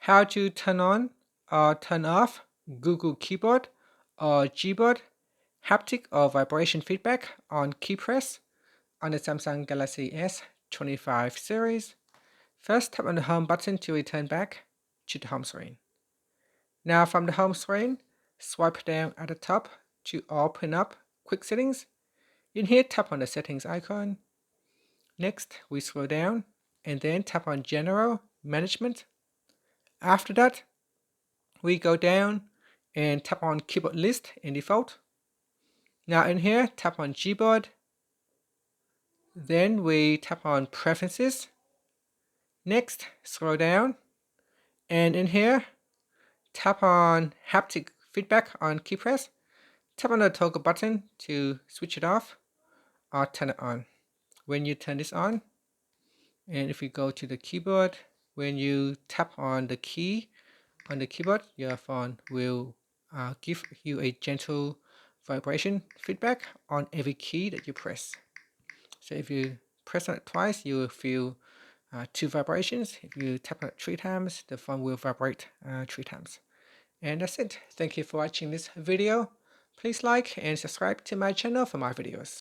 how to turn on or turn off Google Keyboard or Gboard, haptic or vibration feedback on Keypress on the Samsung Galaxy S25 series. First, tap on the home button to return back to the home screen. Now from the home screen, swipe down at the top to open up Quick Settings. In here, tap on the settings icon. Next, we scroll down and then tap on General Management. After that, we go down and tap on Keyboard List in default. Now in here, tap on Gboard. Then we tap on Preferences. Next, scroll down, and in here, tap on Haptic Feedback on Keypress. Tap on the toggle button to switch it off or turn it on. When you turn this on, and if you go to the keyboard, when you tap on the key on the keyboard, your phone will give you a gentle vibration feedback on every key that you press. So if you press on it twice, you will feel 2 vibrations. If you tap on it 3 times, the phone will vibrate 3 times. And that's it. Thank you for watching this video. Please like and subscribe to my channel for more videos.